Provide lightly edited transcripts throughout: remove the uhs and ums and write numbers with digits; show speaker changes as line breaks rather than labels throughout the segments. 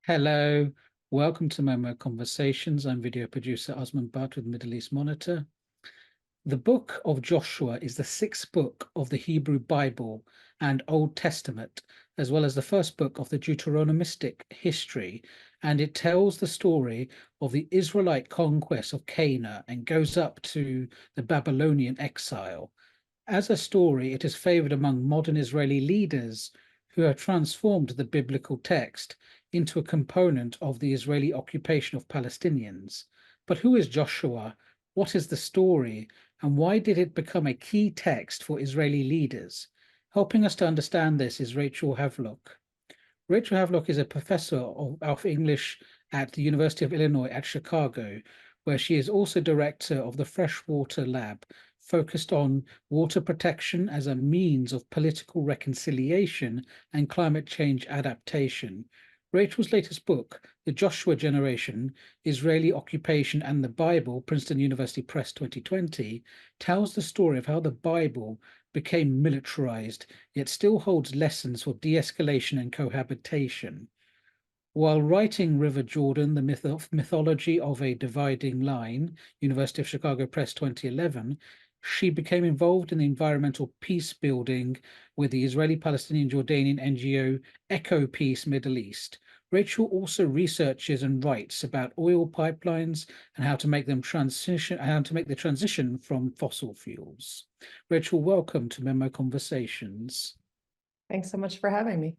Hello, welcome to MEMO Conversations. I'm video producer Osman Butt with Middle East Monitor. The book of Joshua is the sixth book of the Hebrew Bible and Old Testament, as well as the first book of the Deuteronomistic history, and it tells the story of the Israelite conquest of Canaan and goes up to the Babylonian exile. As a story, it is favored among modern Israeli leaders who have transformed the biblical text into a component of the Israeli occupation of Palestinians. But who is Joshua? What is the story? And why did it become a key text for Israeli leaders? Helping us to understand this is Rachel Havrelock. Rachel Havrelock is a professor of English at the University of Illinois at Chicago, where she is also director of the Freshwater Lab, focused on water protection as a means of political reconciliation and climate change adaptation. Rachel's latest book, The Joshua Generation, Israeli Occupation and the Bible, Princeton University Press 2020, tells the story of how the Bible became militarized, yet still holds lessons for de-escalation and cohabitation. While writing River Jordan, the mythology of a dividing line, University of Chicago Press 2011, she became involved in the environmental peace building with the Israeli-Palestinian Jordanian NGO Echo Peace Middle East. Rachel also researches and writes about oil pipelines and how to make the transition from fossil fuels. Rachel, welcome to MEMO Conversations.
Thanks so much for having me.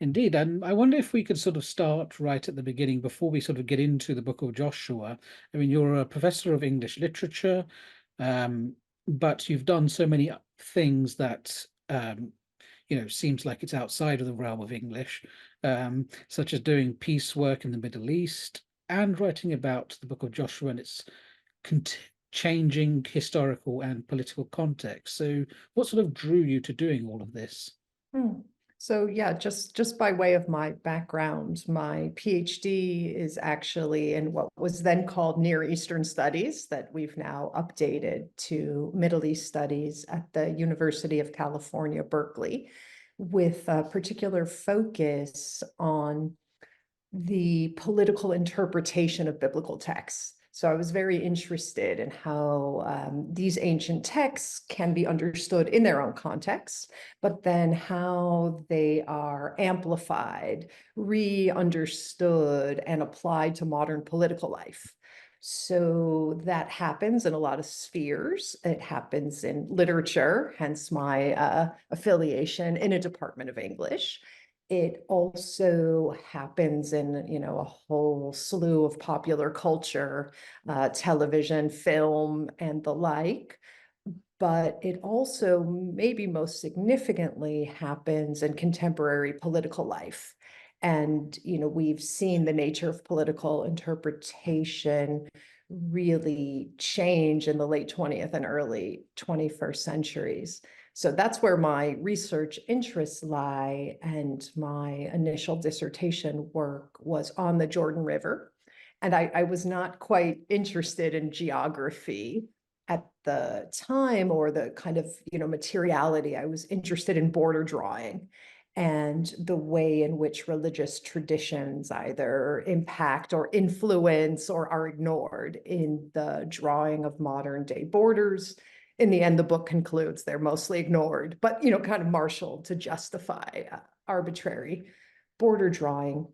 Indeed, and I wonder if we could sort of start right at the beginning before we sort of get into the book of Joshua. I mean, you're a professor of English literature, but you've done so many things that seems like it's outside of the realm of English, such as doing peace work in the Middle East and writing about the book of Joshua and its changing historical and political context. So, what sort of drew you to doing all of this?
So yeah, just by way of my background, my PhD is actually in what was then called Near Eastern Studies, that we've now updated to Middle East Studies at the University of California, Berkeley, with a particular focus on the political interpretation of biblical texts. So I was very interested in how these ancient texts can be understood in their own context, but then how they are amplified, re-understood, and applied to modern political life. So that happens in a lot of spheres. It happens in literature, hence my affiliation in a department of English. It also happens in, a whole slew of popular culture, television, film, and the like. But it also, maybe most significantly, happens in contemporary political life. And, we've seen the nature of political interpretation really change in the late 20th and early 21st centuries. So that's where my research interests lie, and my initial dissertation work was on the Jordan River. And I was not quite interested in geography at the time, or the kind of, materiality. I was interested in border drawing and the way in which religious traditions either impact or influence or are ignored in the drawing of modern day borders. In the end, the book concludes they're mostly ignored, but, kind of marshaled to justify arbitrary border drawing.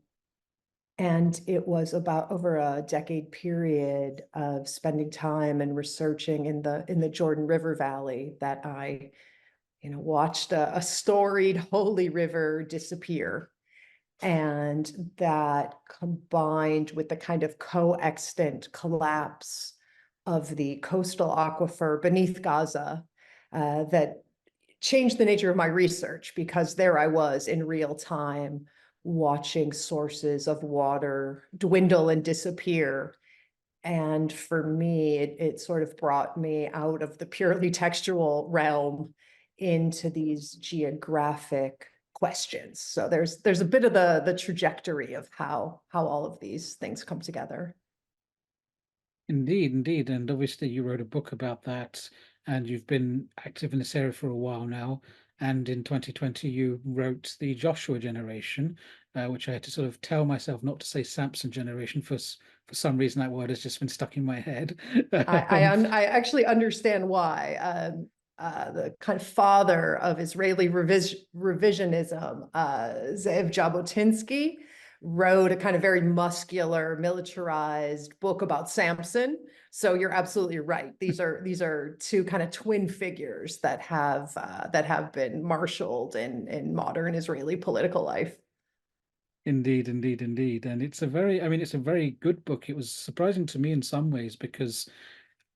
And it was about over a decade period of spending time and researching in the Jordan River Valley that I, watched a storied holy river disappear. And that, combined with the kind of coextant collapse of the coastal aquifer beneath Gaza, that changed the nature of my research, because there I was in real time watching sources of water dwindle and disappear. And for me, it sort of brought me out of the purely textual realm into these geographic questions. So there's a bit of the trajectory of how all of these things come together.
Indeed, indeed. And obviously you wrote a book about that, and you've been active in this area for a while now. And in 2020, you wrote The Joshua Generation. which I had to sort of tell myself not to say Samson generation for some reason. That word has just been stuck in my head.
I actually understand why. The kind of father of Israeli revisionism, Zev Jabotinsky, wrote a kind of very muscular, militarized book about Samson. So you're absolutely right. These are two kind of twin figures that have been marshaled in modern Israeli political life.
Indeed, indeed, indeed. And it's a very, I mean, it's a very good book. It was surprising to me in some ways because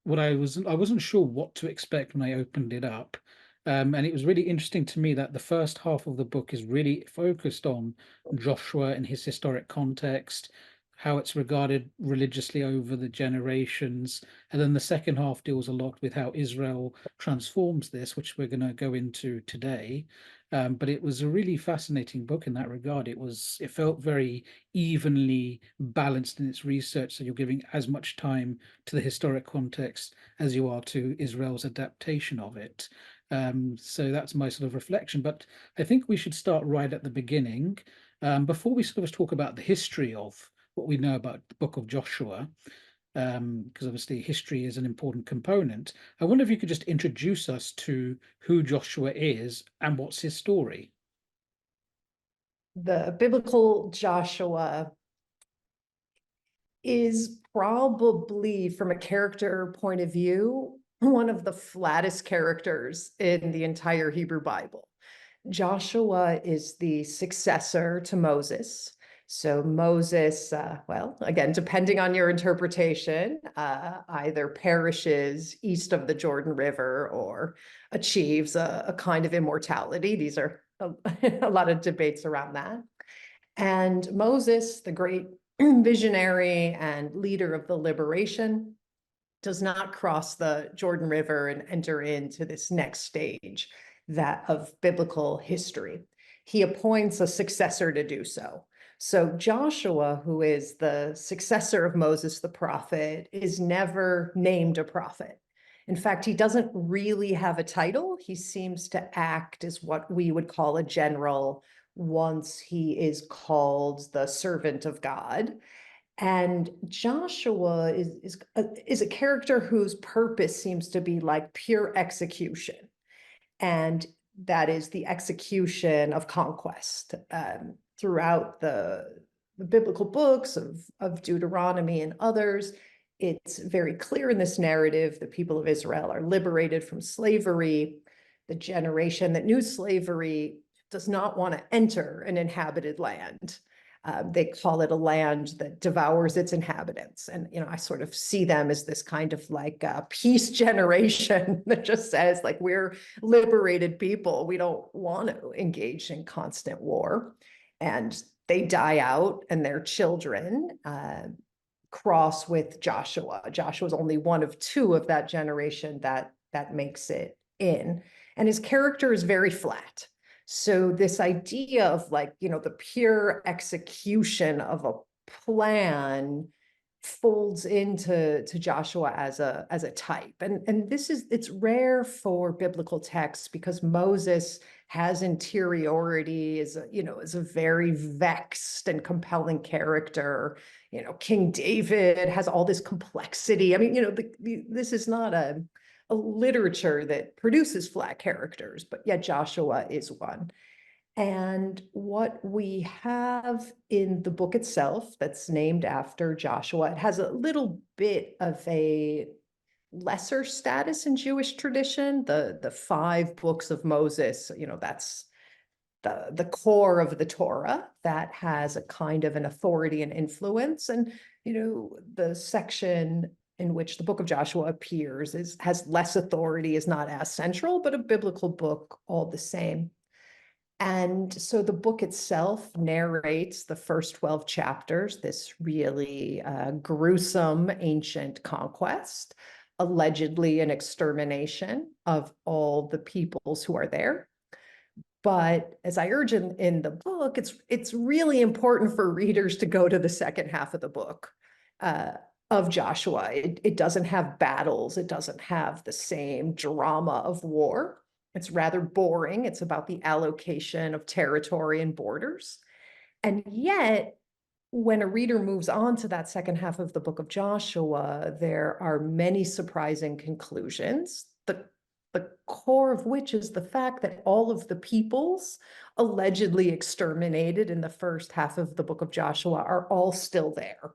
I wasn't sure what to expect when I opened it up. And it was really interesting to me that the first half of the book is really focused on Joshua and his historic context, how it's regarded religiously over the generations. And then the second half deals a lot with how Israel transforms this, which we're going to go into today. But it was a really fascinating book in that regard. It felt very evenly balanced in its research. So you're giving as much time to the historic context as you are to Israel's adaptation of it. So that's my sort of reflection. But I think we should start right at the beginning. Before we sort of talk about the history of what we know about the book of Joshua, because obviously history is an important component. I wonder if you could just introduce us to who Joshua is and what's his story.
The biblical Joshua is probably, from a character point of view, one of the flattest characters in the entire Hebrew Bible. Joshua is the successor to Moses. So Moses, well, again, depending on your interpretation, either perishes east of the Jordan River or achieves a kind of immortality. These are a lot of debates around that. And Moses, the great visionary and leader of the liberation, does not cross the Jordan River and enter into this next stage that of biblical history. He appoints a successor to do so. So Joshua, who is the successor of Moses the prophet, is never named a prophet. In fact, he doesn't really have a title. He seems to act as what we would call a general once he is called the servant of God. And Joshua is a character whose purpose seems to be like pure execution. And that is the execution of conquest. Throughout the biblical books of Deuteronomy and others, it's very clear in this narrative the people of Israel are liberated from slavery. The generation that knew slavery does not want to enter an inhabited land. They call it a land that devours its inhabitants. And, I sort of see them as this kind of like peace generation that just says, like, we're liberated people. We don't want to engage in constant war. And they die out, and their children cross with Joshua. Joshua is only one of two of that generation that makes it in. And his character is very flat. So this idea of, like, the pure execution of a plan folds into Joshua as a type. And it's rare for biblical texts because Moses has interiority, is a very vexed and compelling character. King David has all this complexity. I mean, this is not a literature that produces flat characters, but yet Joshua is one. And what we have in the book itself that's named after Joshua, it has a little bit of a lesser status in Jewish tradition. The 5 books of Moses, that's the core of the Torah that has a kind of an authority and influence. And, the section in which the book of Joshua appears has less authority, is not as central, but a biblical book all the same. And so the book itself narrates the first 12 chapters, this really gruesome ancient conquest, allegedly an extermination of all the peoples who are there. But as I urge in the book, it's really important for readers to go to the second half of the book of Joshua. It doesn't have battles. It doesn't have the same drama of war. It's rather boring. It's about the allocation of territory and borders. And yet, when a reader moves on to that second half of the book of Joshua, there are many surprising conclusions, the core of which is the fact that all of the peoples allegedly exterminated in the first half of the book of Joshua are all still there.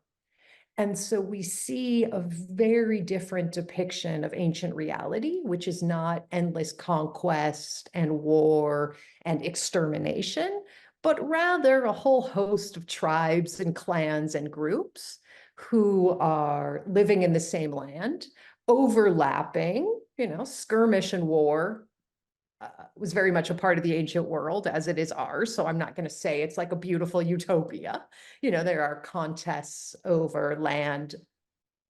And so we see a very different depiction of ancient reality, which is not endless conquest and war and extermination, but rather a whole host of tribes and clans and groups who are living in the same land, overlapping, skirmish and war was very much a part of the ancient world as it is ours. So I'm not going to say it's like a beautiful utopia. There are contests over land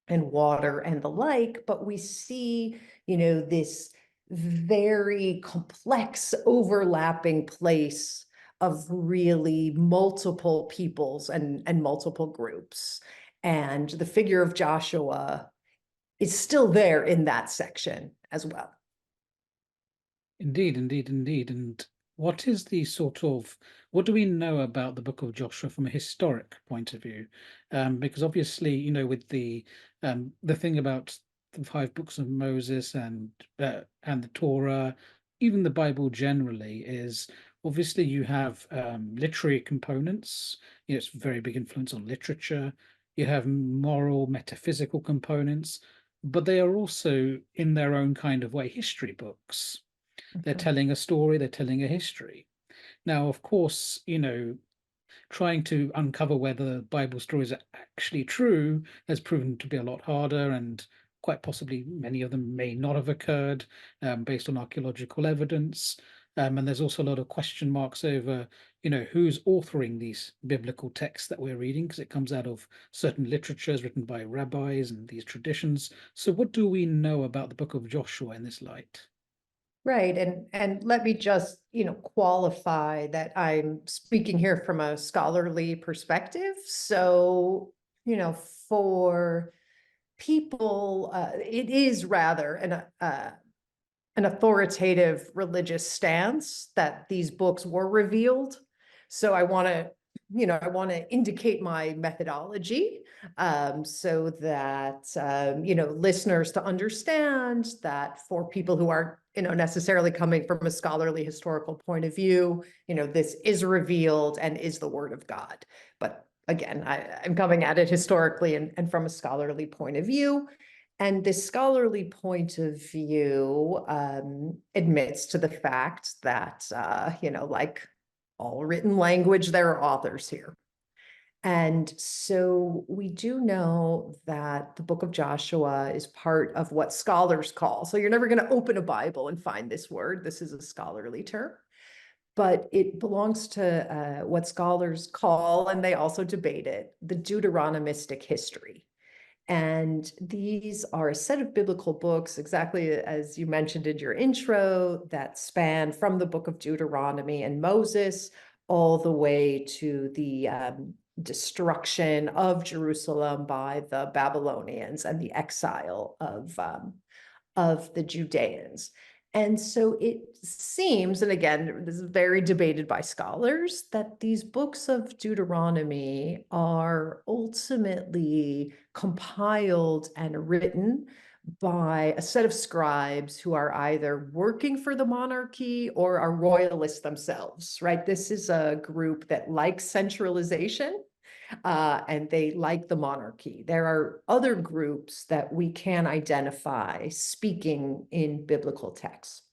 and water and the like, but we see, this very complex overlapping place of really multiple peoples and multiple groups. And the figure of Joshua is still there in that section as well.
Indeed, indeed, indeed. And what do we know about the book of Joshua from a historic point of view? Because obviously, with the thing about the five books of Moses and the Torah, even the Bible generally, is obviously you have literary components. It's a very big influence on literature. You have moral, metaphysical components, but they are also, in their own kind of way, history books. They're telling a story, they're telling a history. Now, of course, trying to uncover whether Bible stories are actually true has proven to be a lot harder, and quite possibly many of them may not have occurred based on archaeological evidence. And there's also a lot of question marks over, who's authoring these biblical texts that we're reading, because it comes out of certain literatures written by rabbis and these traditions. So what do we know about the book of Joshua in this light?
Right. And let me just, qualify that I'm speaking here from a scholarly perspective. So, for people, it is rather an authoritative religious stance that these books were revealed. So I want to indicate my methodology so that listeners to understand that for people who aren't necessarily coming from a scholarly historical point of view, this is revealed and is the word of God. But again, I'm coming at it historically and from a scholarly point of view. And this scholarly point of view admits to the fact that, like all written language, there are authors here. And so we do know that the book of Joshua is part of what scholars call, so you're never going to open a Bible and find this word. This is a scholarly term, but it belongs to what scholars call, and they also debate it, the Deuteronomistic history. And these are a set of biblical books, exactly as you mentioned in your intro, that span from the book of Deuteronomy and Moses all the way to the destruction of Jerusalem by the Babylonians and the exile of the Judeans. And so it seems, and again, this is very debated by scholars, that these books of Deuteronomy are ultimately compiled and written by a set of scribes who are either working for the monarchy or are royalists themselves, right? This is a group that likes centralization and they like the monarchy. There are other groups that we can identify speaking in biblical texts.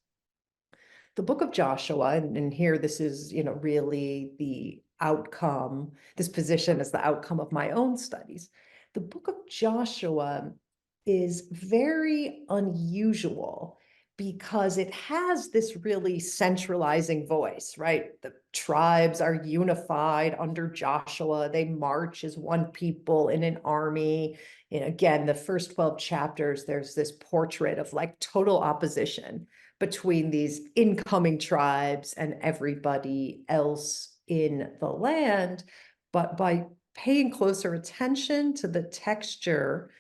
The book of Joshua, and here this is, really the outcome, this position is the outcome of my own studies. The book of Joshua is very unusual because it has this really centralizing voice, right? The tribes are unified under Joshua. They march as one people in an army. And again, the first 12 chapters, there's this portrait of like total opposition between these incoming tribes and everybody else in the land. But by paying closer attention to the texture,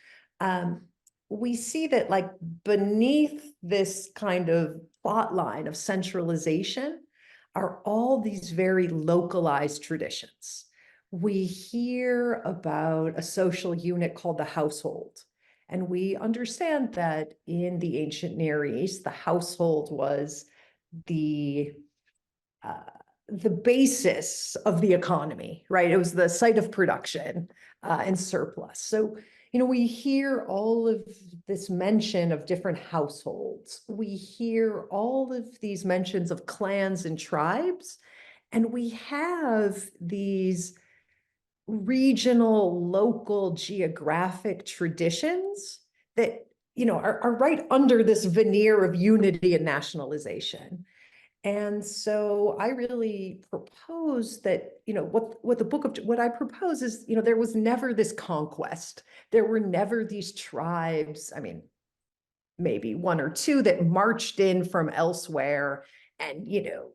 we see that like beneath this kind of plot line of centralization are all these very localized traditions. we hear about a social unit called the household. And we understand that in the ancient Near East, the household was the uh, the basis of the economy, right? It was the site of production and surplus. So, we hear all of this mention of different households. We hear all of these mentions of clans and tribes, and we have these regional, local, geographic traditions that, are right under this veneer of unity and nationalization. And so I really propose that, what I propose is, there was never this conquest. There were never these tribes. I mean, maybe one or two that marched in from elsewhere and,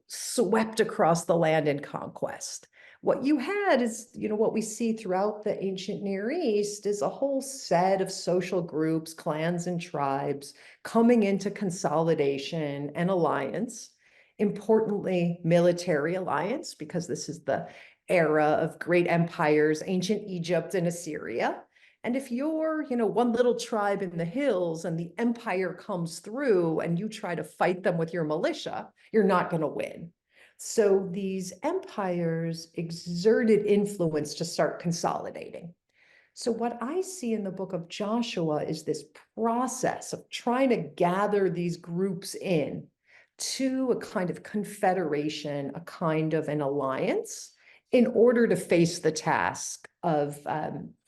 swept across the land in conquest. What you had is, what we see throughout the ancient Near East is a whole set of social groups, clans and tribes coming into consolidation and alliance. Importantly, military alliance, because this is the era of great empires, ancient Egypt and Assyria. And if you're, one little tribe in the hills and the empire comes through and you try to fight them with your militia, you're not going to win. So these empires exerted influence to start consolidating. So what I see in the book of Joshua is this process of trying to gather these groups in to a kind of confederation, a kind of an alliance in order to face the task of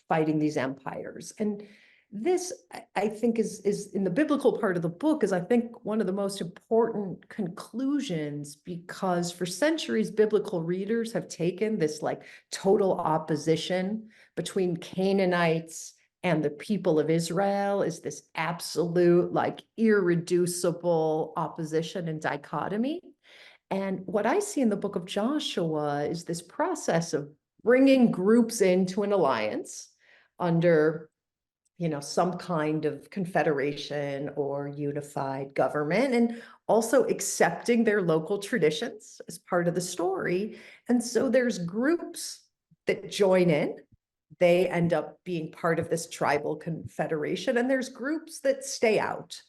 fighting these empires. And this, I think, is in the biblical part of the book, is I think one of the most important conclusions, because for centuries, biblical readers have taken this like total opposition between Canaanites and the people of Israel is this absolute, like irreducible opposition and dichotomy. And what I see in the book of Joshua is this process of bringing groups into an alliance under, some kind of confederation or unified government, and also accepting their local traditions as part of the story. And so there's groups that join in. They end up being part of this tribal confederation, and there's groups that stay out.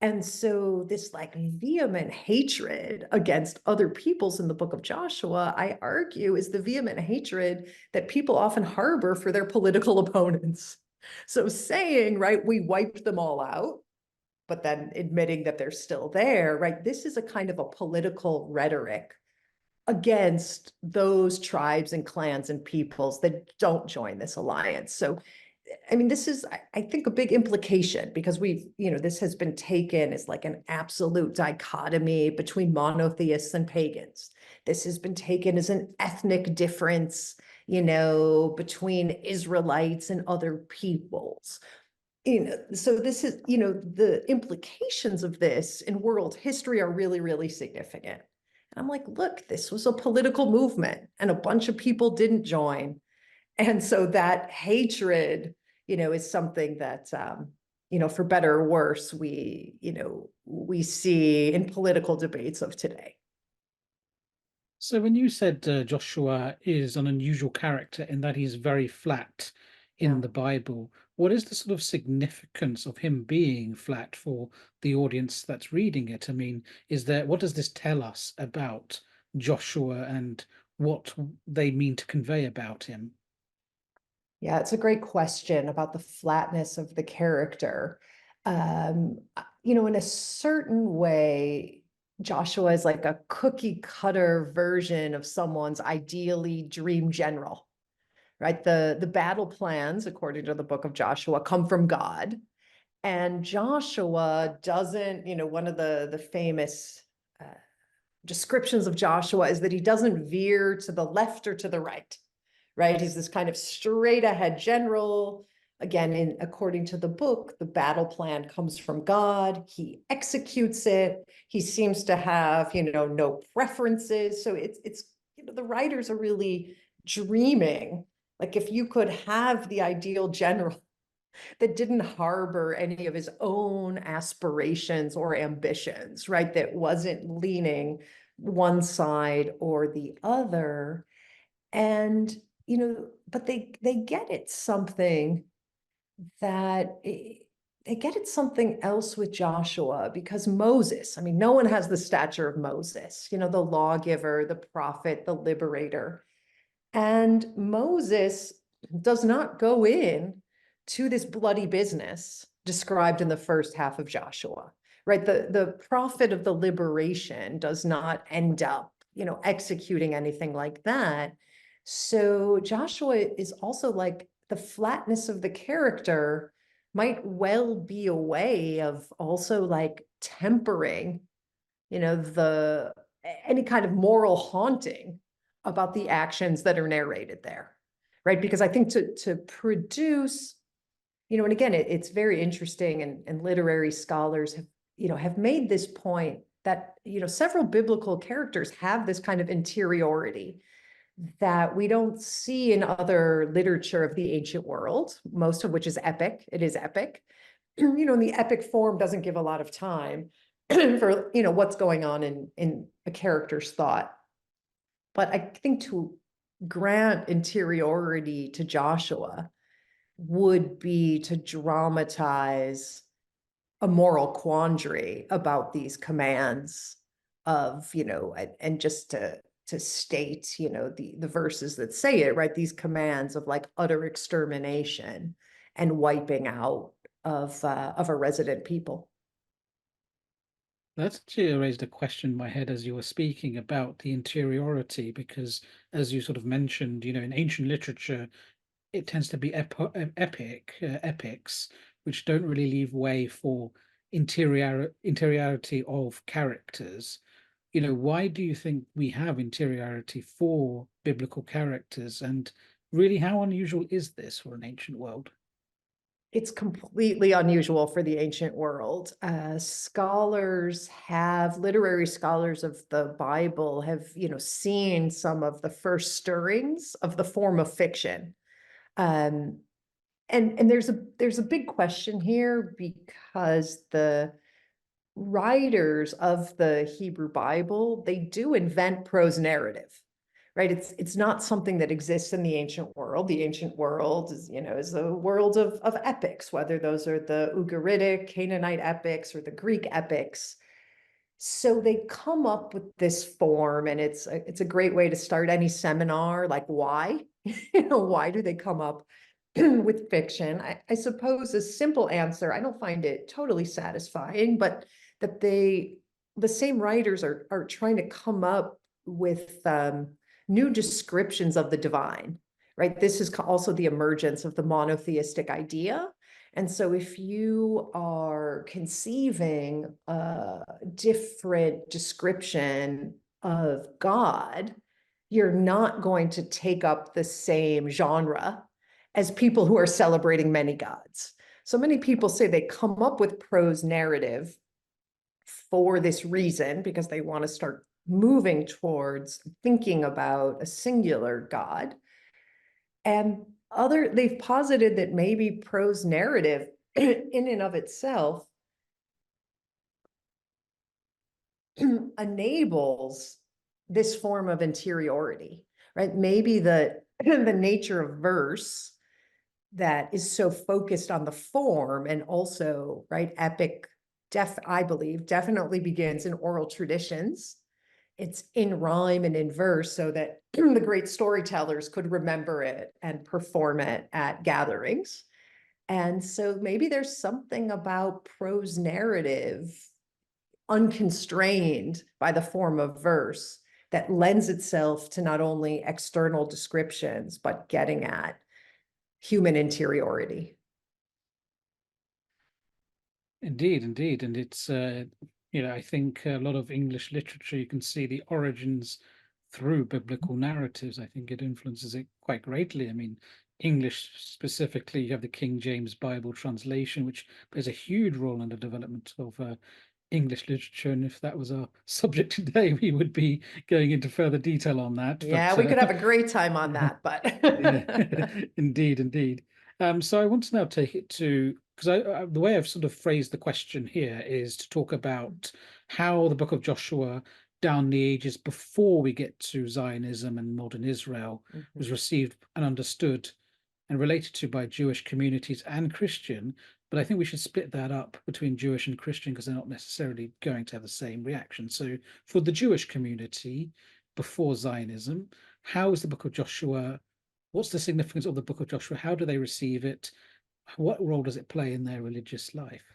And so this like vehement hatred against other peoples in the book of Joshua, I argue, is the vehement hatred that people often harbor for their political opponents. So saying, right, we wiped them all out, but then admitting that they're still there, right? This is a kind of a political rhetoric against those tribes and clans and peoples that don't join this alliance. So I mean, this is, I think, a big implication, because this has been taken as like an absolute dichotomy between monotheists and pagans. This has been taken as an ethnic difference, between Israelites and other peoples. So this is, the implications of this in world history are really, really significant. And I'm like, look, this was a political movement and a bunch of people didn't join. And so that hatred, is something that, for better or worse, we see in political debates of today.
So when you said Joshua is an unusual character in that he's very flat in
Yeah.
the Bible, what is the sort of significance of him being flat for the audience that's reading it? I mean, what does this tell us about Joshua and what they mean to convey about him?
Yeah, it's a great question about the flatness of the character. In a certain way, Joshua is like a cookie cutter version of someone's ideally dream general, right? The battle plans, according to the book of Joshua, come from God. And Joshua doesn't, one of the famous uh, descriptions of Joshua is that he doesn't veer to the left or to the right. Right? He's this kind of straight ahead general. Again, according to the book, the battle plan comes from God. He executes it. He seems to have, no preferences. So it's the writers are really dreaming. Like if you could have the ideal general that didn't harbor any of his own aspirations or ambitions, right? That wasn't leaning one side or the other. And but they get at something that they get at something else with Joshua, because Moses, I mean, no one has the stature of Moses, the lawgiver, the prophet, the liberator. And Moses does not go in to this bloody business described in the first half of Joshua, right? The prophet of the liberation does not end up, executing anything like that. So Joshua is also like, the flatness of the character might well be a way of also like tempering, the any kind of moral haunting about the actions that are narrated there, right? Because I think to produce, and again, it's very interesting, and literary scholars have made this point that, several biblical characters have this kind of interiority that we don't see in other literature of the ancient world, most of which is epic. It is epic. And the epic form doesn't give a lot of time for, what's going on in a character's thought. But I think to grant interiority to Joshua would be to dramatize a moral quandary about these commands of, and just to state, the verses that say it, right? These commands of like utter extermination and wiping out of a resident people.
That's actually raised a question in my head as you were speaking about the interiority, because as you sort of mentioned, in ancient literature, it tends to be epics, which don't really leave way for interiority of characters. Why do you think we have interiority for biblical characters? And really, how unusual is this for an ancient world?
It's completely unusual for the ancient world. Literary scholars of the Bible have, seen some of the first stirrings of the form of fiction. And there's a big question here, because the writers of the Hebrew Bible, they do invent prose narrative, right? It's not something that exists in the ancient world. The ancient world is a world of epics, whether those are the Ugaritic, Canaanite epics, or the Greek epics. So they come up with this form, and it's a great way to start any seminar. Like, why? Why do they come up with fiction? I suppose a simple answer, I don't find it totally satisfying, but that the same writers are trying to come up with new descriptions of the divine, right? This is also the emergence of the monotheistic idea. And so if you are conceiving a different description of God, you're not going to take up the same genre as people who are celebrating many gods. So many people say they come up with prose narrative for this reason, because they want to start moving towards thinking about a singular God. And they've posited that maybe prose narrative in and of itself enables this form of interiority, right? Maybe the nature of verse that is so focused on the form, and also, right, epic, I believe, definitely begins in oral traditions. It's in rhyme and in verse, so that the great storytellers could remember it and perform it at gatherings. And so maybe there's something about prose narrative, unconstrained by the form of verse, that lends itself to not only external descriptions, but getting at human interiority.
Indeed, indeed. And it's, I think a lot of English literature, you can see the origins through biblical narratives. I think it influences it quite greatly. I mean, English specifically, you have the King James Bible translation, which plays a huge role in the development of English literature. And if that was our subject today, we would be going into further detail on that.
Yeah, we could have a great time on that, but
yeah, indeed, indeed. So I want to now take it to, because the way I've sort of phrased the question here is to talk about how the book of Joshua down the ages before we get to Zionism and modern Israel was
Mhm.
received and understood and related to by Jewish communities and Christian. But I think we should split that up between Jewish and Christian because they're not necessarily going to have the same reaction. So for the Jewish community before Zionism, how is the book of Joshua? What's the significance of the book of Joshua? How do they receive it? What role does it play in their religious life?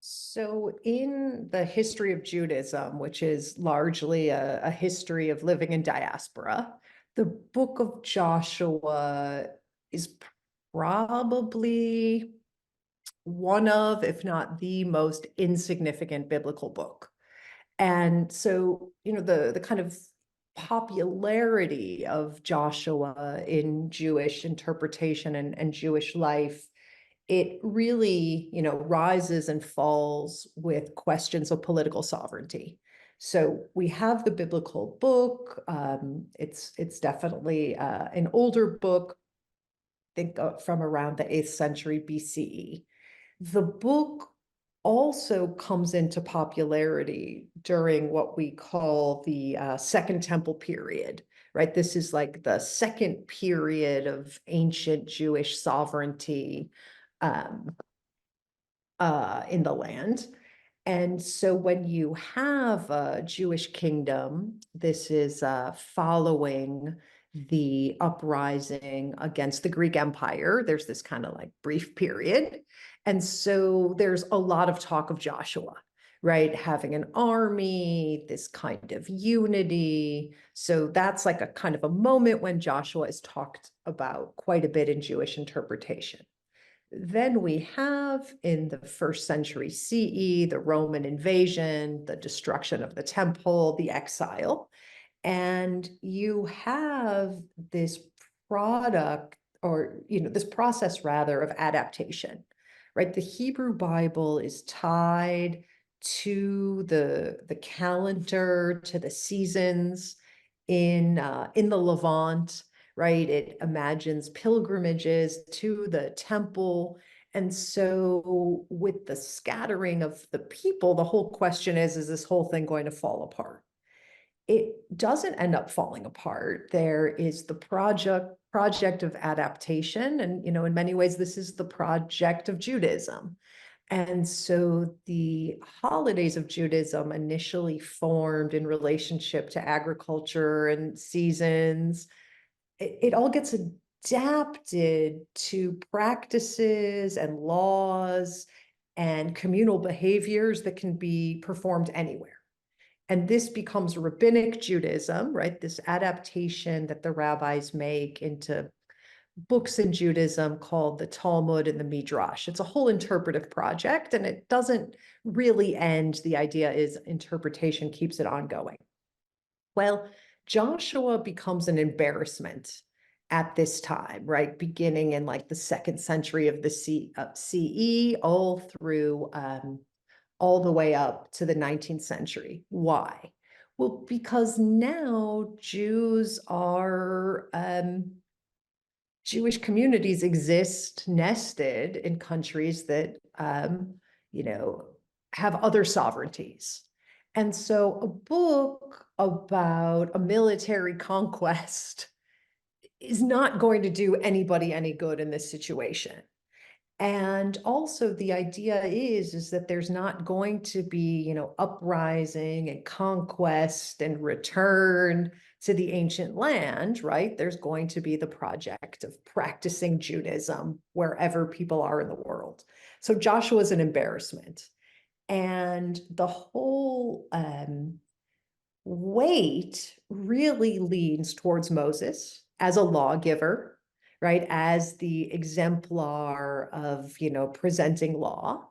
So in the history of Judaism, which is largely a history of living in diaspora, the book of Joshua is probably one of, if not the most insignificant biblical book. And so, the kind of popularity of Joshua in Jewish interpretation and Jewish life, it really, rises and falls with questions of political sovereignty. So we have the biblical book. It's definitely an older book, I think from around the 8th century BCE. The book also comes into popularity during what we call the Second Temple period, right? This is like the second period of ancient Jewish sovereignty um, in the land. And so when you have a Jewish kingdom, this is following the uprising against the Greek Empire. There's this kind of like brief period. And so there's a lot of talk of Joshua, right? Having an army, this kind of unity. So that's like a kind of a moment when Joshua is talked about quite a bit in Jewish interpretation. Then we have in the 1st century CE, the Roman invasion, the destruction of the temple, the exile. And you have this product or, this process rather of adaptation, right? The Hebrew Bible is tied to the calendar, to the seasons in the Levant, right? It imagines pilgrimages to the temple. And so with the scattering of the people, the whole question is this whole thing going to fall apart? It doesn't end up falling apart. There is the project of adaptation. And, in many ways, this is the project of Judaism. And so the holidays of Judaism initially formed in relationship to agriculture and seasons. It all gets adapted to practices and laws and communal behaviors that can be performed anywhere. And this becomes rabbinic Judaism, right? This adaptation that the rabbis make into books in Judaism called the Talmud and the Midrash. It's a whole interpretive project, and it doesn't really end. The idea is interpretation keeps it ongoing. Well, Joshua becomes an embarrassment at this time, right? Beginning in like the 2nd century of the CE, all through all the way up to the 19th century. Why? Well, because now Jewish communities exist nested in countries that, have other sovereignties. And so a book about a military conquest is not going to do anybody any good in this situation. And also the idea is that there's not going to be, uprising and conquest and return to the ancient land, right? There's going to be the project of practicing Judaism wherever people are in the world. So Joshua is an embarrassment. And the whole weight really leans towards Moses as a lawgiver, right? As the exemplar of, presenting law.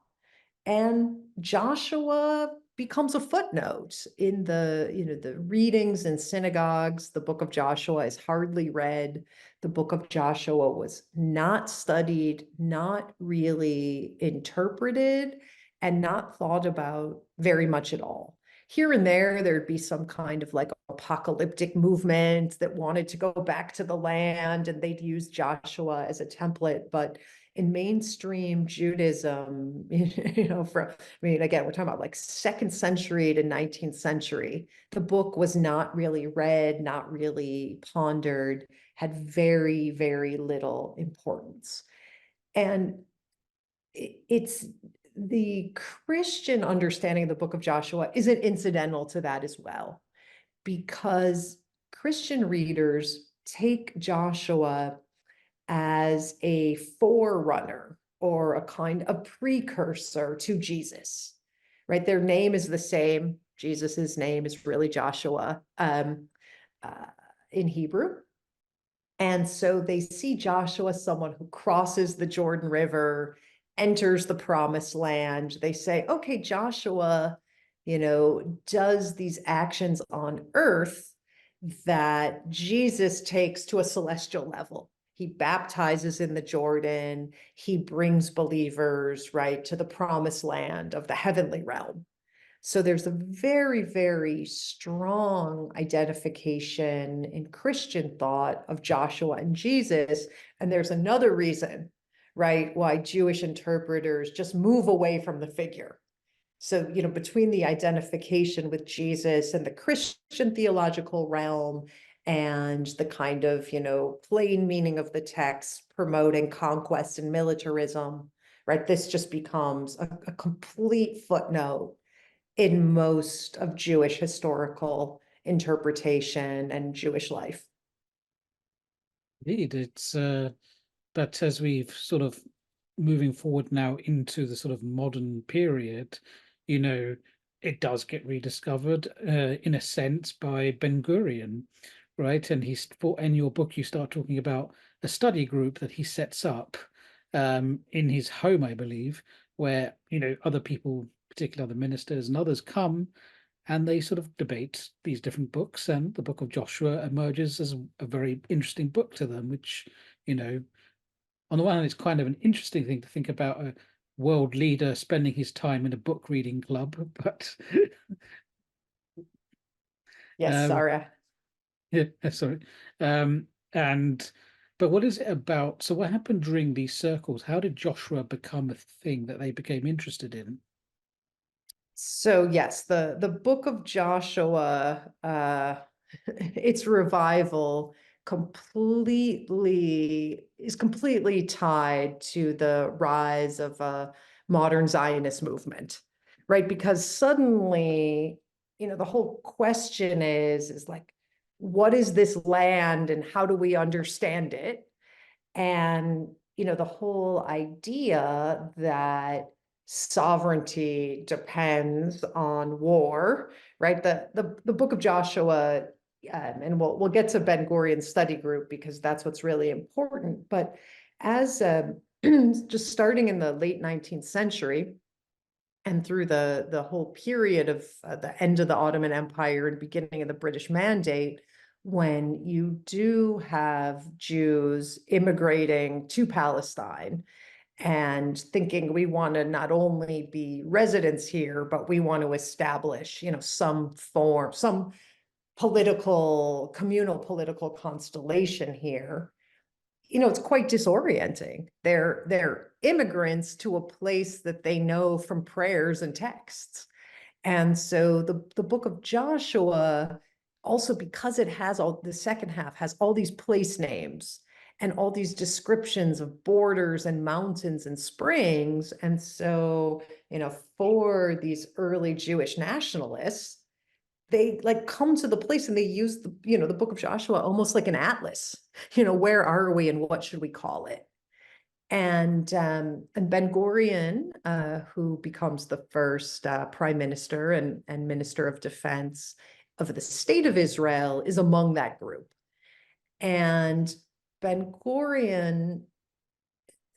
And Joshua becomes a footnote in the readings in synagogues. The book of Joshua is hardly read. The book of Joshua was not studied, not really interpreted, and not thought about very much at all. Here and there'd be some kind of like apocalyptic movement that wanted to go back to the land, and they'd use Joshua as a template. But in mainstream Judaism, again, we're talking about like 2nd century to 19th century, the book was not really read, not really pondered, had very, very little importance. And it's the Christian understanding of the book of Joshua isn't incidental to that as well, because Christian readers take Joshua as a forerunner or a kind of precursor to Jesus, right? Their name is the same. Jesus's name is really Joshua in Hebrew. And so they see Joshua, someone who crosses the Jordan River, enters the promised land. They say, okay, Joshua, does these actions on earth that Jesus takes to a celestial level. He baptizes in the Jordan. He brings believers, right, to the promised land of the heavenly realm. So there's a very, very strong identification in Christian thought of Joshua and Jesus. And there's another reason, right, why Jewish interpreters just move away from the figure. So, between the identification with Jesus and the Christian theological realm and the kind of, plain meaning of the text promoting conquest and militarism, right, this just becomes a complete footnote in most of Jewish historical interpretation and Jewish life.
Indeed, it's but as we've sort of moving forward now into the sort of modern period, it does get rediscovered in a sense by Ben-Gurion, right? And in your book, you start talking about a study group that he sets up in his home, I believe, where, other people, particularly other ministers and others, come and they sort of debate these different books. And the book of Joshua emerges as a very interesting book to them, which, on the one hand, it's kind of an interesting thing to think about a world leader spending his time in a book reading club, but
Yes, sorry.
yeah, sorry. And but what is it about? So what happened during these circles? How did Joshua become a thing that they became interested in?
So yes, the book of Joshua, its revival is completely tied to the rise of a modern Zionist movement, right? Because suddenly, the whole question is like, what is this land and how do we understand it? And, the whole idea that sovereignty depends on war, right? The book of Joshua, and we'll get to Ben-Gurion's study group because that's what's really important. But as just starting in the late 19th century and through the whole period of the end of the Ottoman Empire and beginning of the British Mandate, when you do have Jews immigrating to Palestine and thinking we want to not only be residents here, but we want to establish, some communal political constellation here, it's quite disorienting. They're immigrants to a place that they know from prayers and texts. And so the book of Joshua, also because it has the second half has all these place names and all these descriptions of borders and mountains and springs. And so, for these early Jewish nationalists, they like come to the place and they use the book of Joshua almost like an atlas. Where are we and what should we call it? And Ben-Gurion, who becomes the first prime minister and minister of defense of the state of Israel, is among that group. And Ben-Gurion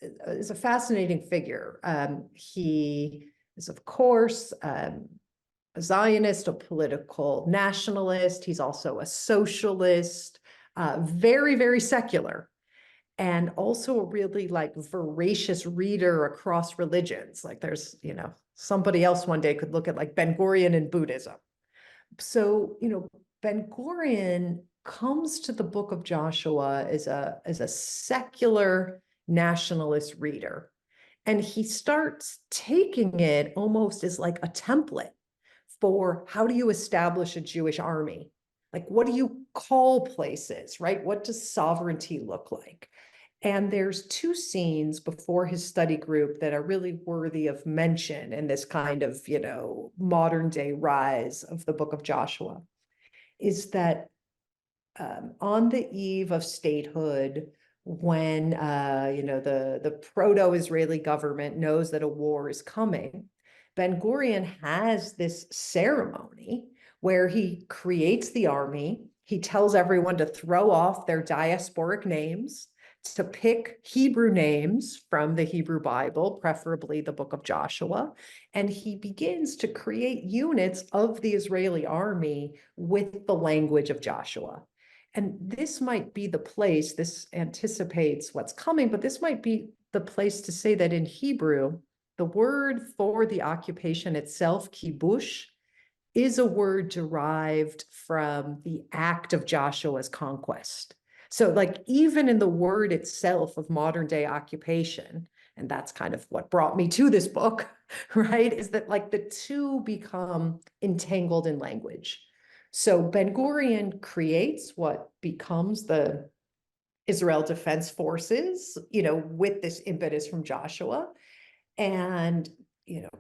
is a fascinating figure. He is, of course, a Zionist, a political nationalist. He's also a socialist, very, very secular, and also a really like voracious reader across religions. Like there's, somebody else one day could look at like Ben-Gurion and Buddhism, So, Ben-Gurion comes to the book of Joshua as a secular nationalist reader. And he starts taking it almost as like a template for how do you establish a Jewish army? Like, what do you call places, right? What does sovereignty look like? And there's two scenes before his study group that are really worthy of mention in this kind of, modern day rise of the book of Joshua, is that on the eve of statehood, when the proto-Israeli government knows that a war is coming, Ben-Gurion has this ceremony where he creates the army. He tells everyone to throw off their diasporic names, to pick Hebrew names from the Hebrew Bible, preferably the book of Joshua. And he begins to create units of the Israeli army with the language of Joshua. And this might be the place, this anticipates what's coming, but this might be the place to say that in Hebrew, the word for the occupation itself, kibush, is a word derived from the act of Joshua's conquest. So like even in the word itself of modern day occupation, and that's kind of what brought me to this book, right, is that like the two become entangled in language. So Ben-Gurion creates what becomes the Israel Defense Forces, with this impetus from Joshua. And,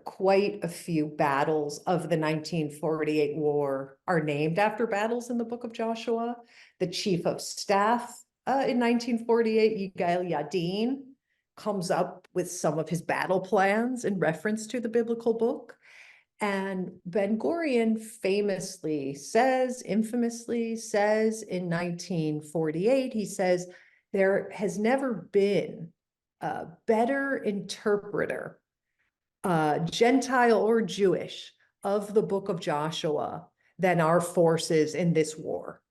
quite a few battles of the 1948 war are named after battles in the book of Joshua. The chief of staff in 1948, Yigael Yadin, comes up with some of his battle plans in reference to the biblical book. And Ben-Gurion infamously says in 1948, he says, there has never been a better interpreter, Gentile or Jewish, of the book of Joshua than our forces in this war.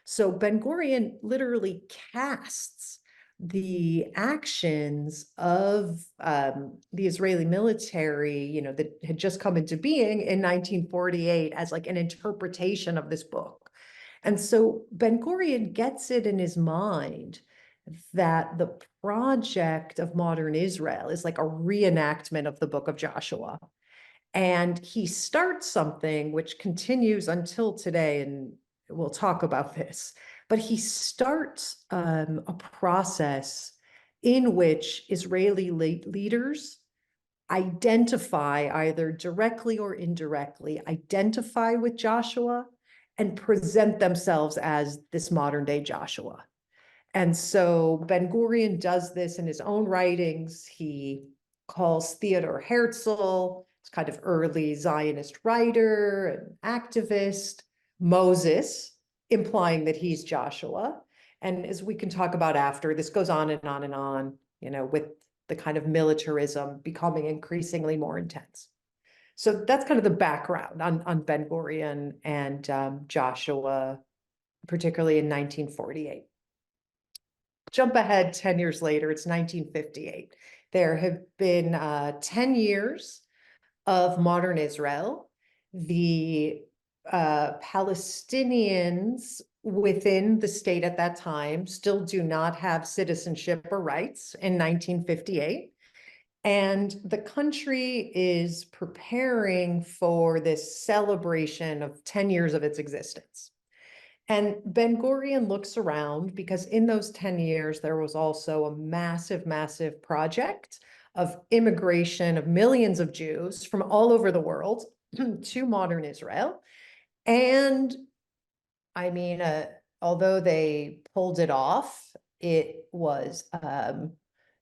So Ben-Gurion literally casts the actions of the Israeli military, that had just come into being in 1948 as like an interpretation of this book. And so Ben-Gurion gets it in his mind that the project of modern Israel is like a reenactment of the book of Joshua. And he starts something which continues until today, and we'll talk about this, but he starts a process in which Israeli leaders identify, either directly or indirectly, identify with Joshua and present themselves as this modern day Joshua. And so Ben-Gurion does this in his own writings. He calls Theodor Herzl, this kind of early Zionist writer and activist, Moses, implying that he's Joshua. And as we can talk about after, this goes on and on and on, with the kind of militarism becoming increasingly more intense. So that's kind of the background on Ben-Gurion and Joshua, particularly in 1948. Jump ahead 10 years later, it's 1958. There have been 10 years of modern Israel. The Palestinians within the state at that time still do not have citizenship or rights in 1958. And the country is preparing for this celebration of 10 years of its existence. And Ben-Gurion looks around because in those 10 years, there was also a massive, massive project of immigration of millions of Jews from all over the world to modern Israel. And I mean, although they pulled it off, it was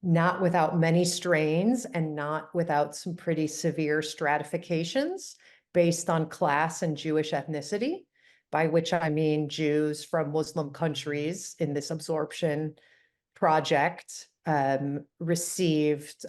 not without many strains and not without some pretty severe stratifications based on class and Jewish ethnicity, by which I mean Jews from Muslim countries in this absorption project received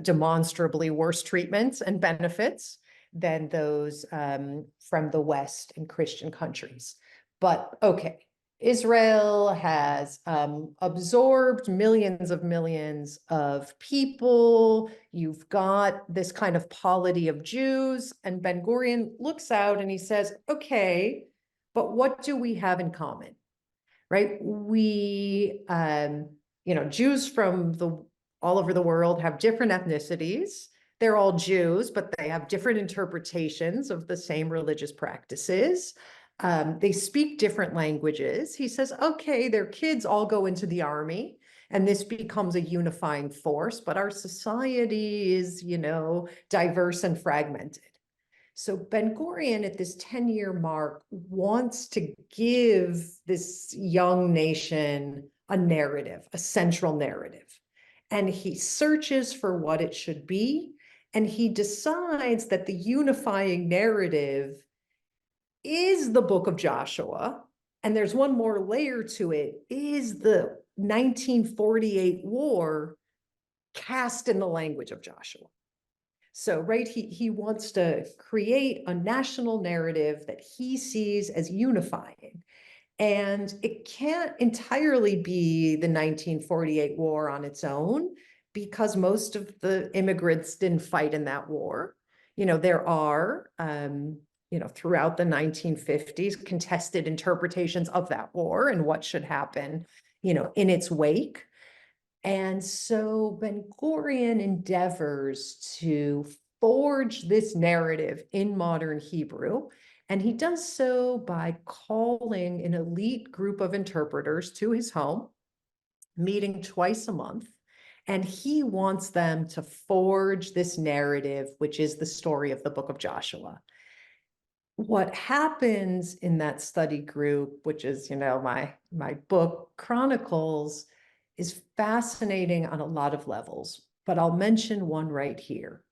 demonstrably worse treatments and benefits than those from the West and Christian countries. But okay, Israel has absorbed millions of people. You've got this kind of polity of Jews, and Ben-Gurion looks out and he says, okay, but what do we have in common, right? We, Jews from all over the world have different ethnicities. They're all Jews, but they have different interpretations of the same religious practices. They speak different languages. He says, okay, their kids all go into the army, and this becomes a unifying force, but our society is, diverse and fragmented. So Ben-Gurion at this 10-year mark wants to give this young nation a narrative, a central narrative. And he searches for what it should be. And he decides that the unifying narrative is the book of Joshua. And there's one more layer to it, is the 1948 war cast in the language of Joshua. So, right, he wants to create a national narrative that he sees as unifying. And it can't entirely be the 1948 war on its own, because most of the immigrants didn't fight in that war. There are, throughout the 1950s, contested interpretations of that war and what should happen, in its wake. And so Ben-Gurion endeavors to forge this narrative in modern Hebrew. And he does so by calling an elite group of interpreters to his home, meeting twice a month. And he wants them to forge this narrative, which is the story of the book of Joshua. What happens in that study group, which is, my book chronicles, is fascinating on a lot of levels, but I'll mention one right here.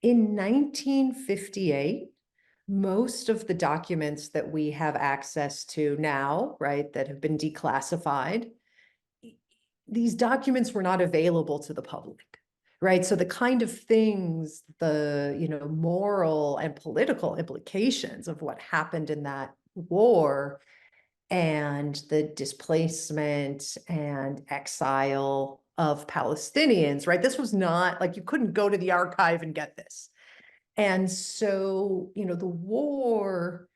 In 1958, most of the documents that we have access to now, right, that have been declassified, these documents were not available to the public, right? So the kind of things, the, moral and political implications of what happened in that war and the displacement and exile of Palestinians, right? This was not like you couldn't go to the archive and get this. And so, the war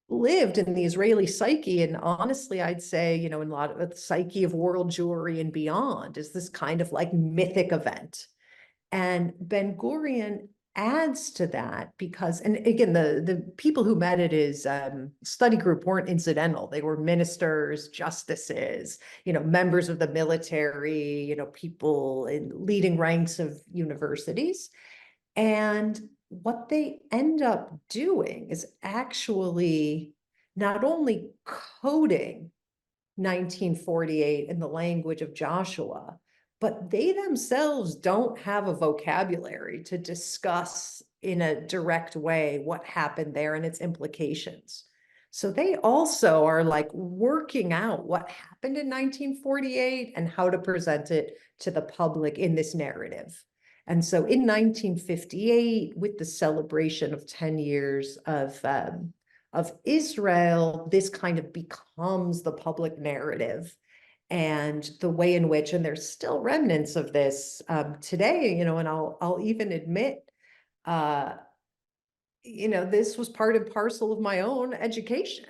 lived in the Israeli psyche. And honestly, I'd say, in a lot of the psyche of world Jewry and beyond is this kind of like mythic event. And Ben-Gurion adds to that because, and again, the people who met at his study group weren't incidental. They were ministers, justices, members of the military, people in leading ranks of universities. And what they end up doing is actually not only coding 1948 in the language of Joshua, but they themselves don't have a vocabulary to discuss in a direct way what happened there and its implications. So they also are like working out what happened in 1948 and how to present it to the public in this narrative. And so in 1958, with the celebration of 10 years of Israel, this kind of becomes the public narrative. And the way in which, and there's still remnants of this today, and I'll even admit, this was part and parcel of my own education.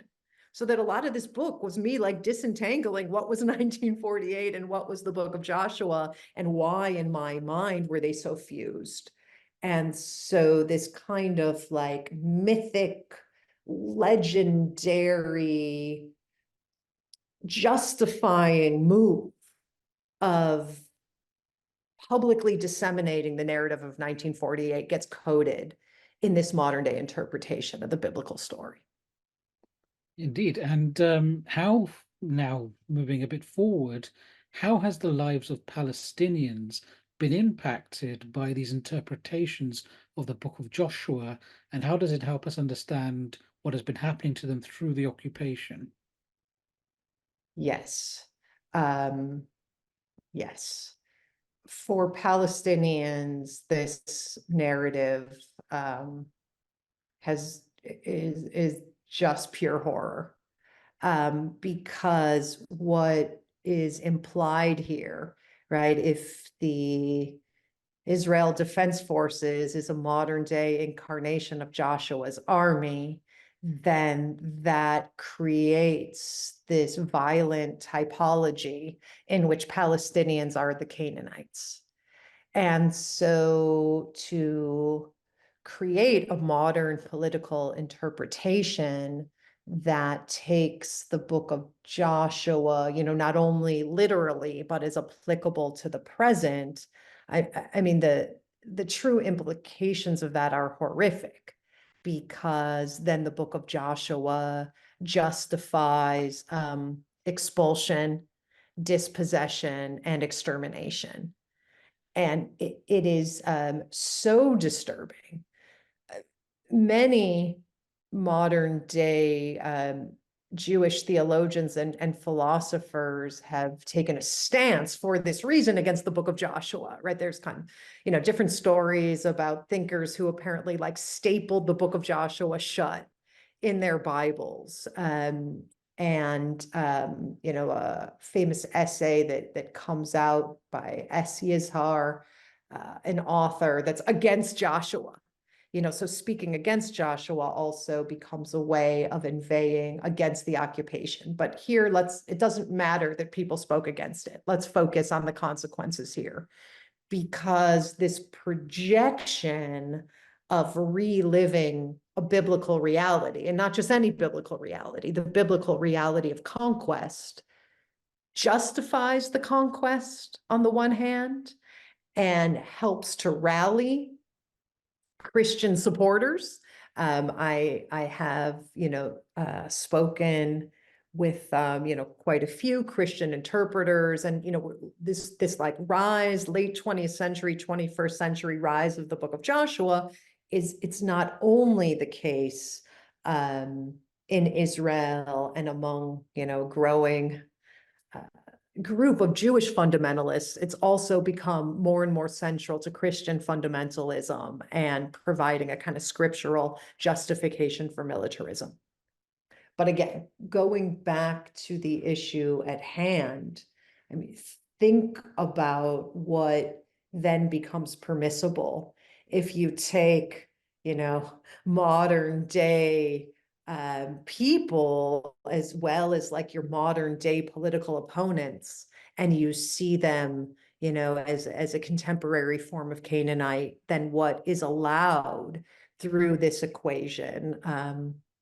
So that a lot of this book was me like disentangling what was 1948 and what was the book of Joshua and why in my mind were they so fused. And so this kind of like mythic, legendary, justifying move of publicly disseminating the narrative of 1948 gets coded in this modern day interpretation of the biblical story.
Indeed. And how, now moving a bit forward, how has the lives of Palestinians been impacted by these interpretations of the book of Joshua, and how does it help us understand what has been happening to them through the occupation?
Yes. Yes. For Palestinians, this narrative is just pure horror. because what is implied here, right? If the Israel Defense Forces is a modern day incarnation of Joshua's army, then that creates this violent typology in which Palestinians are the Canaanites. And so to create a modern political interpretation that takes the book of Joshua, not only literally, but is applicable to the present, I mean, the true implications of that are horrific, because then the book of Joshua justifies expulsion, dispossession, and extermination. And it is so disturbing. Many modern day Jewish theologians and philosophers have taken a stance for this reason against the book of Joshua, right? There's kind of, different stories about thinkers who apparently like stapled the book of Joshua shut in their Bibles. A famous essay that comes out by S. Yizhar, an author that's against Joshua. So speaking against Joshua also becomes a way of inveighing against the occupation. But here, it doesn't matter that people spoke against it. Let's focus on the consequences here, because this projection of reliving a biblical reality, and not just any biblical reality, the biblical reality of conquest, justifies the conquest on the one hand and helps to rally Christian supporters. I have, spoken with, quite a few Christian interpreters, and, this like rise, late 20th century, 21st century rise of the book of Joshua it's not only the case in Israel and among, growing group of Jewish fundamentalists, it's also become more and more central to Christian fundamentalism and providing a kind of scriptural justification for militarism. But again, going back to the issue at hand, I mean, think about what then becomes permissible if you take, modern day people, as well as like your modern day political opponents, and you see them, as a contemporary form of Canaanite, then what is allowed through this equation,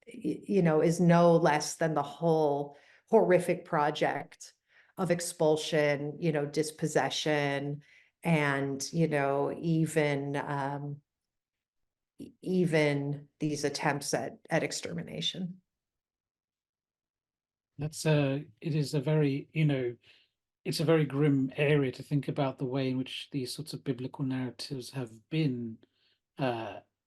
is no less than the whole horrific project of expulsion, dispossession, and, even these attempts at extermination.
It is a very, it's a very grim area to think about the way in which these sorts of biblical narratives have been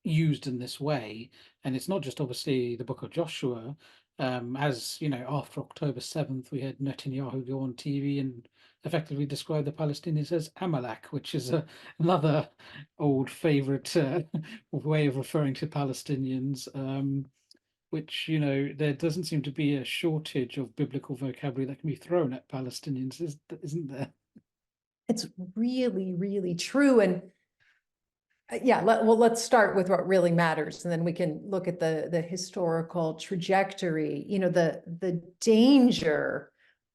used in this way. And it's not just obviously the book of Joshua. As after October 7th, we had Netanyahu go on TV and effectively describe the Palestinians as Amalek, which is another old favorite way of referring to Palestinians. Which, there doesn't seem to be a shortage of biblical vocabulary that can be thrown at Palestinians, isn't there?
It's really, really true. And let's start with what really matters, and then we can look at the historical trajectory. The danger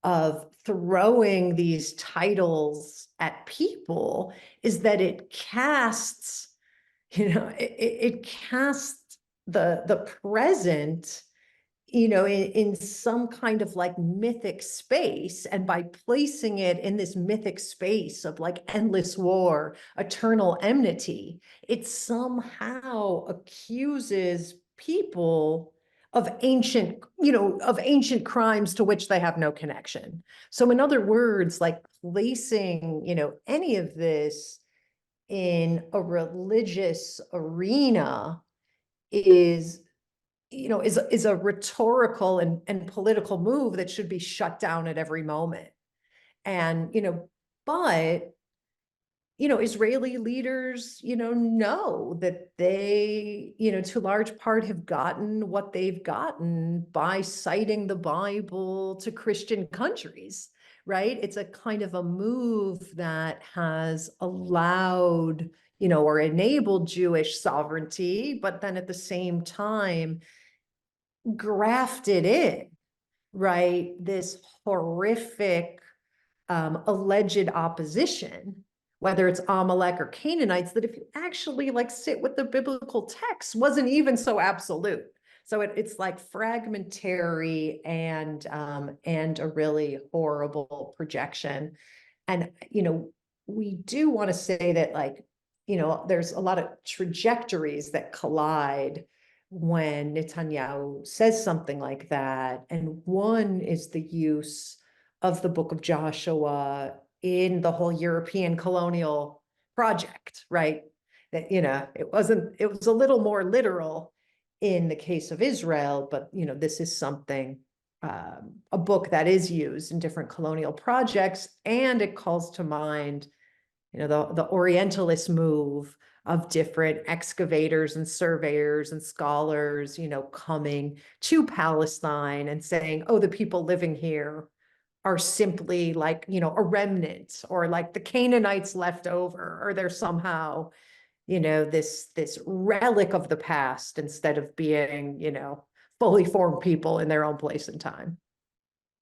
of throwing these titles at people is that it casts, it casts the present, in some kind of like mythic space. And by placing it in this mythic space of like endless war, eternal enmity, it somehow accuses people of ancient crimes to which they have no connection. So in other words, like placing, any of this in a religious arena is a rhetorical and political move that should be shut down at every moment. And, but Israeli leaders, know that they, to large part have gotten what they've gotten by citing the Bible to Christian countries, right? It's a kind of a move that has allowed, or enabled Jewish sovereignty, but then at the same time, grafted in, right, this horrific alleged opposition, whether it's Amalek or Canaanites, that if you actually like sit with the biblical text, wasn't even so absolute. So it's like fragmentary and a really horrible projection. And we do want to say that, like, there's a lot of trajectories that collide when Netanyahu says something like that. And one is the use of the book of Joshua in the whole European colonial project, right? That, it was a little more literal in the case of Israel, but, this is something, a book that is used in different colonial projects, and it calls to mind, the Orientalist move of different excavators and surveyors and scholars, coming to Palestine and saying, oh, the people living here are simply like, a remnant, or like the Canaanites left over, or they're somehow, this relic of the past, instead of being, fully formed people in their own place and time.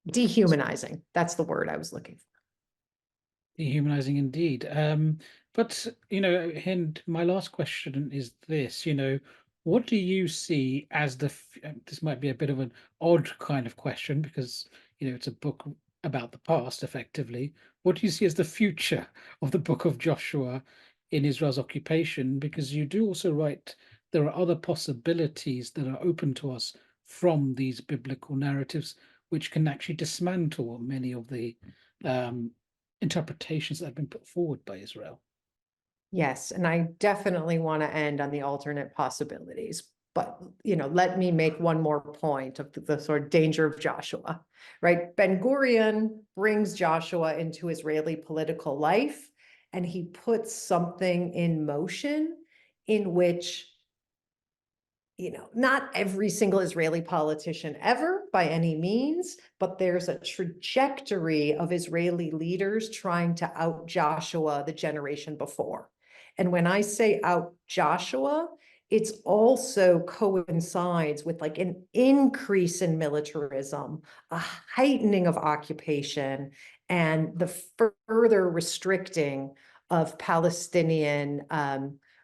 Dehumanizing, that's the word I was looking for.
Dehumanizing indeed. But and my last question is this, what do you see as this might be a bit of an odd kind of question, because it's a book about the past, effectively. What do you see as the future of the book of Joshua in Israel's occupation? Because you do also write there are other possibilities that are open to us from these biblical narratives, which can actually dismantle many of the interpretations that have been put forward by Israel.
Yes, and I definitely want to end on the alternate possibilities. But, let me make one more point of the sort of danger of Joshua, right? Ben-Gurion brings Joshua into Israeli political life, and he puts something in motion in which, not every single Israeli politician ever by any means, but there's a trajectory of Israeli leaders trying to out Joshua the generation before. And when I say out Joshua, it's also coincides with like an increase in militarism, a heightening of occupation, and the further restricting of Palestinian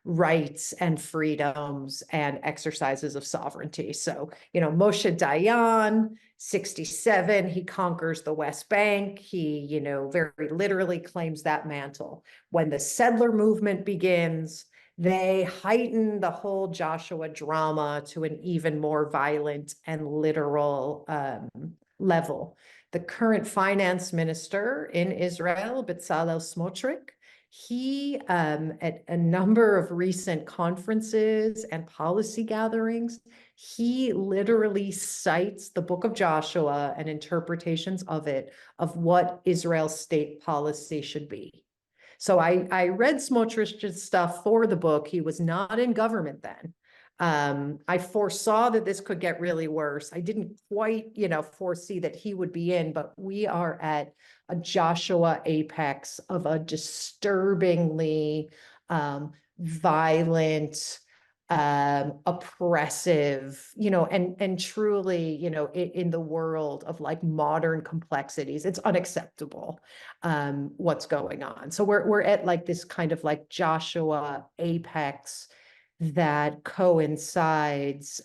rights and freedoms and exercises of sovereignty. So, Moshe Dayan, 67, he conquers the West Bank. He, very literally claims that mantle. When the settler movement begins, they heighten the whole Joshua drama to an even more violent and literal level. The current finance minister in Israel, Bezalel Smotrich, he, at a number of recent conferences and policy gatherings, he literally cites the book of Joshua and interpretations of it, of what Israel's state policy should be. So I read Smotrich's stuff for the book. He was not in government then. I foresaw that this could get really worse. I didn't quite, foresee that he would be in, but we are at a Joshua apex of a disturbingly violent, oppressive, and truly, in the world of like modern complexities, it's unacceptable what's going on. So we're at like this kind of like Joshua apex that coincides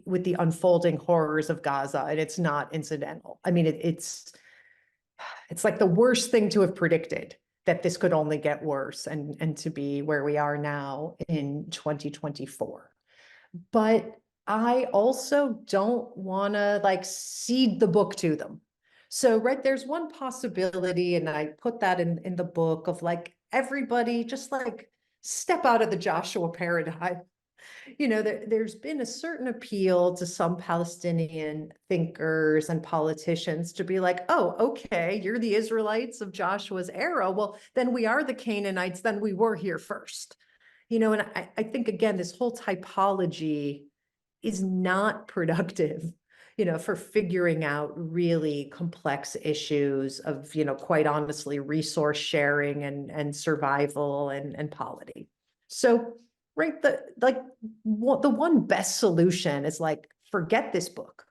with the unfolding horrors of Gaza, and it's not incidental. I mean, it's like the worst thing to have predicted, that this could only get worse and to be where we are now in 2024. But I also don't want to like cede the book to them. So, right, there's one possibility, and I put that in the book, of like everybody just like step out of the Joshua paradigm, There's been a certain appeal to some Palestinian thinkers and politicians to be like, oh, okay, you're the Israelites of Joshua's era. Well, then we are the Canaanites, then we were here first. And I think, again, this whole typology is not productive, for figuring out really complex issues of, quite honestly, resource sharing and survival and polity. So, right, the one best solution is like, forget this book.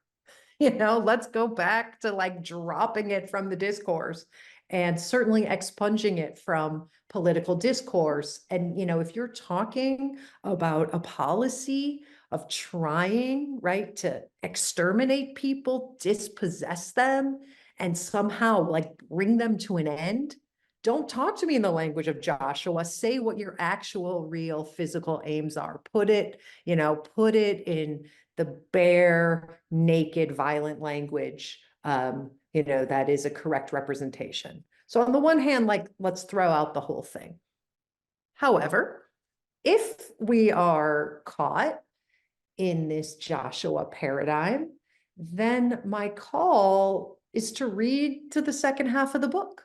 Let's go back to like dropping it from the discourse and certainly expunging it from political discourse. And, if you're talking about a policy of trying, right, to exterminate people, dispossess them, and somehow like bring them to an end, don't talk to me in the language of Joshua. Say what your actual, real physical aims are. Put it in the bare, naked, violent language, that is a correct representation. So on the one hand, like, let's throw out the whole thing. However, if we are caught in this Joshua paradigm, then my call is to read to the second half of the book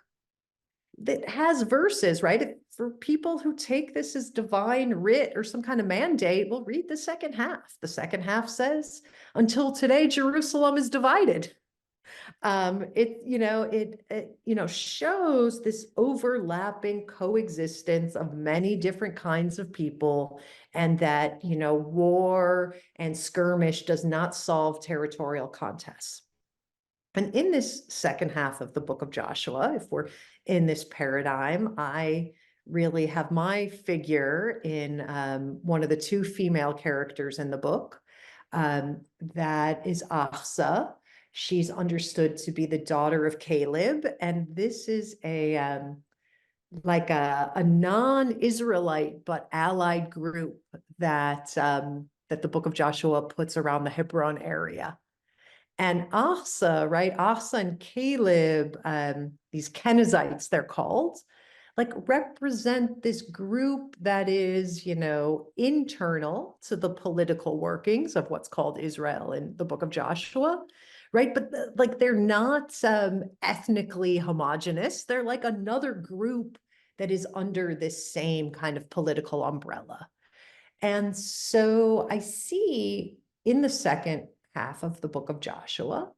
that has verses, right? For people who take this as divine writ or some kind of mandate, we'll read the second half. The second half says, until today, Jerusalem is divided. It shows this overlapping coexistence of many different kinds of people, and that, war and skirmish does not solve territorial contests. And in this second half of the book of Joshua, if we're in this paradigm, I really have my figure in one of the two female characters in the book. That is Achsa. She's understood to be the daughter of Caleb. And this is a non-Israelite but allied group that the book of Joshua puts around the Hebron area. And Achsa, right? Achsa and Caleb, these Kenizzites, they're called, like, represent this group that is, internal to the political workings of what's called Israel in the book of Joshua, right? But like, they're not ethnically homogenous. They're like another group that is under this same kind of political umbrella. And so I see in the second half of the book of Joshua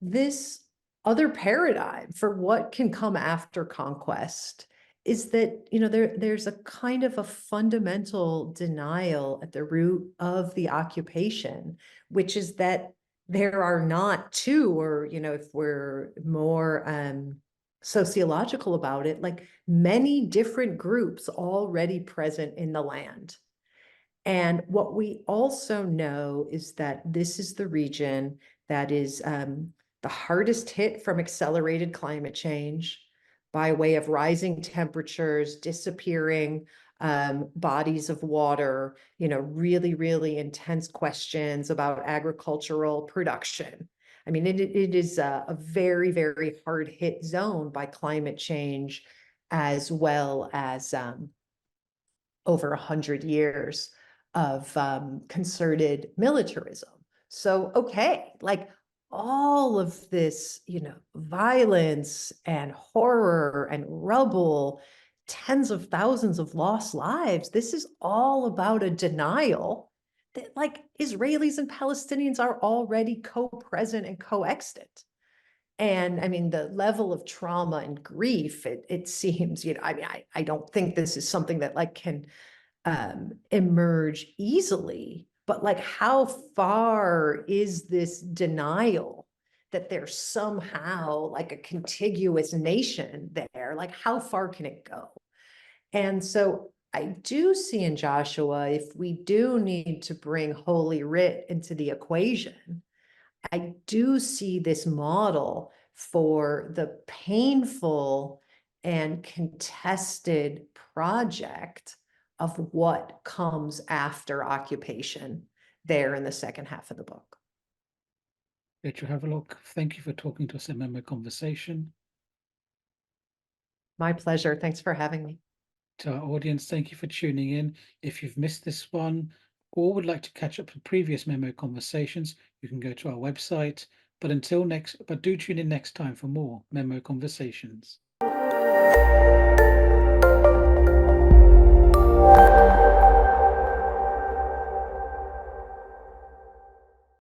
this other paradigm for what can come after conquest is that, there's a kind of a fundamental denial at the root of the occupation, which is that there are not two, or, if we're more sociological about it, like many different groups already present in the land. And what we also know is that this is the region that is the hardest hit from accelerated climate change by way of rising temperatures, disappearing bodies of water, really, really intense questions about agricultural production. I mean, it is a very, very hard hit zone by climate change, as well as over 100 years of concerted militarism. So, okay, like all of this, violence and horror and rubble, tens of thousands of lost lives, this is all about a denial that, like, Israelis and Palestinians are already co-present and coexistent. And I mean, the level of trauma and grief, it seems, I don't think this is something that like can emerge easily, but like, how far is this denial that there's somehow like a contiguous nation there? Like, how far can it go? And so I do see in Joshua, if we do need to bring Holy Writ into the equation, I do see this model for the painful and contested project of what comes after occupation there in the second half of the book.
Rachel Havrelock, thank you for talking to us in MEMO Conversation.
My pleasure. Thanks for having me.
To our audience, thank you for tuning in. If you've missed this one, or would like to catch up with previous Memo conversations, you can go to our website. But do tune in next time for more Memo conversations.